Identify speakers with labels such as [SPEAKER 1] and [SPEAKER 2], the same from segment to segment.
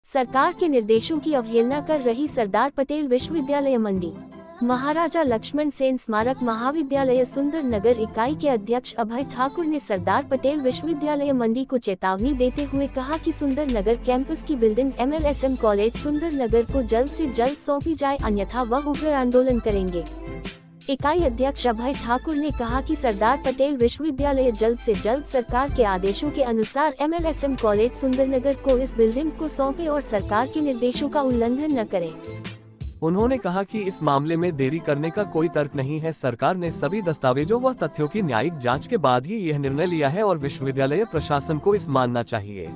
[SPEAKER 1] सरकार के निर्देशों की अवहेलना कर रही सरदार पटेल विश्वविद्यालय मंडी। महाराजा लक्ष्मण सेन स्मारक महाविद्यालय सुंदर नगर इकाई के अध्यक्ष अभय ठाकुर ने सरदार पटेल विश्वविद्यालय मंडी को चेतावनी देते हुए कहा कि सुंदर नगर कैंपस की बिल्डिंग MLSM कॉलेज सुंदर नगर को जल्द से जल्द सौंपी जाए, अन्यथा वह उग्र आंदोलन करेंगे। इकाई अध्यक्ष अभय ठाकुर ने कहा कि सरदार पटेल विश्वविद्यालय जल्द से जल्द सरकार के आदेशों के अनुसार MLSM कॉलेज सुंदरनगर को इस बिल्डिंग को सौंपे और सरकार के निर्देशों का उल्लंघन न करे।
[SPEAKER 2] उन्होंने कहा कि इस मामले में देरी करने का कोई तर्क नहीं है। सरकार ने सभी दस्तावेजों व तथ्यों की न्यायिक जांच के बाद ही यह निर्णय लिया है और विश्वविद्यालय प्रशासन को इस मानना चाहिए।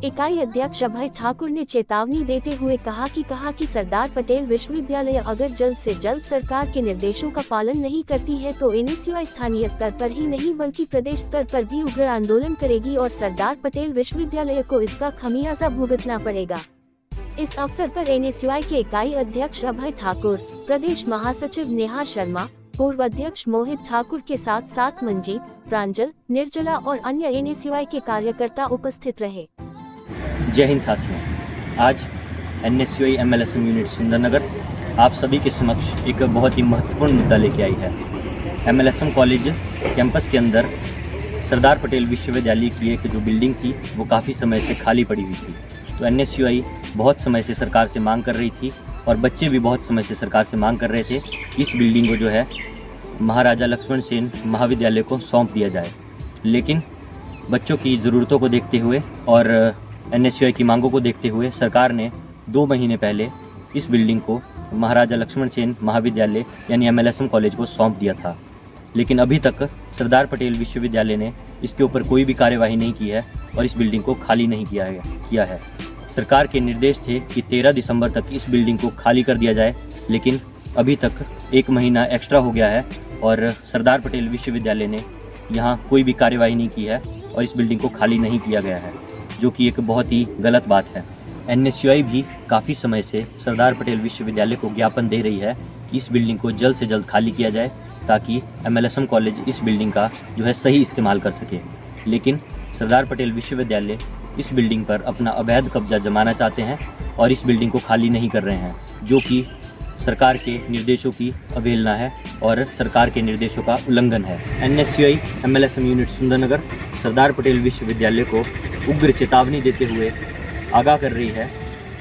[SPEAKER 1] इकाई अध्यक्ष अभय ठाकुर ने चेतावनी देते हुए कहा कि सरदार पटेल विश्वविद्यालय अगर जल्द से जल्द सरकार के निर्देशों का पालन नहीं करती है तो NSUI स्थानीय स्तर पर ही नहीं बल्कि प्रदेश स्तर पर भी उग्र आंदोलन करेगी और सरदार पटेल विश्वविद्यालय को इसका खमियाजा भुगतना पड़ेगा। इस अवसर पर NSUI के इकाई अध्यक्ष अभय ठाकुर, प्रदेश महासचिव नेहा शर्मा, पूर्व अध्यक्ष मोहित ठाकुर के साथ मंजीत, प्रांजल, निर्जला और अन्य NSUI के कार्यकर्ता उपस्थित रहे।
[SPEAKER 3] जय हिंद साथियों, आज NSUI MLSM यूनिट सुंदरनगर आप सभी के समक्ष एक बहुत ही महत्वपूर्ण मुद्दा लेके आई है। MLSM कॉलेज कैंपस के अंदर सरदार पटेल विश्वविद्यालय की एक जो बिल्डिंग थी वो काफ़ी समय से खाली पड़ी हुई थी। तो NSUI बहुत समय से सरकार से मांग कर रही थी और बच्चे भी बहुत समय से सरकार से मांग कर रहे थे कि इस बिल्डिंग को जो है महाराजा लक्ष्मण सेन महाविद्यालय को सौंप दिया जाए। लेकिन बच्चों की ज़रूरतों को देखते हुए और NSUI की मांगों को देखते हुए सरकार ने 2 महीने पहले इस बिल्डिंग को महाराजा लक्ष्मण सेन महाविद्यालय यानी MLSM कॉलेज को सौंप दिया था। लेकिन अभी तक सरदार पटेल विश्वविद्यालय ने इसके ऊपर कोई भी कार्यवाही नहीं की है और इस बिल्डिंग को खाली नहीं किया है। सरकार के निर्देश थे कि 13 दिसंबर तक इस बिल्डिंग को खाली कर दिया जाए, लेकिन अभी तक 1 महीना एक्स्ट्रा हो गया है और सरदार पटेल विश्वविद्यालय ने यहाँ कोई भी कार्यवाही नहीं की है और इस बिल्डिंग को खाली नहीं किया गया है, जो कि एक बहुत ही गलत बात है। NSUI भी काफ़ी समय से सरदार पटेल विश्वविद्यालय को ज्ञापन दे रही है कि इस बिल्डिंग को जल्द से जल्द खाली किया जाए ताकि MLSM कॉलेज इस बिल्डिंग का जो है सही इस्तेमाल कर सके। लेकिन सरदार पटेल विश्वविद्यालय इस बिल्डिंग पर अपना अवैध कब्जा जमाना चाहते हैं और इस बिल्डिंग को खाली नहीं कर रहे हैं, जो कि सरकार के निर्देशों की अवहेलना है और सरकार के निर्देशों का उल्लंघन है। NSUI MLSM unit Sundernagar Sardar Patel विश्वविद्यालय को उग्र चेतावनी देते हुए आगाह कर रही है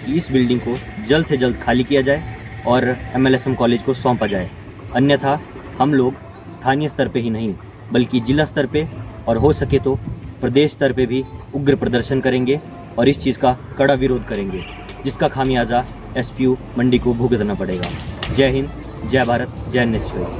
[SPEAKER 3] कि इस बिल्डिंग को जल्द से जल्द खाली किया जाए और MLSM कॉलेज को सौंपा जाए, अन्यथा हम लोग स्थानीय स्तर पे ही नहीं बल्कि जिला स्तर पे और हो सके तो प्रदेश स्तर पे भी उग्र प्रदर्शन करेंगे और इस चीज़ का कड़ा विरोध करेंगे, जिसका खामियाजा SPU मंडी को भुगतना पड़ेगा। जय हिंद, जय भारत, जय NSUI।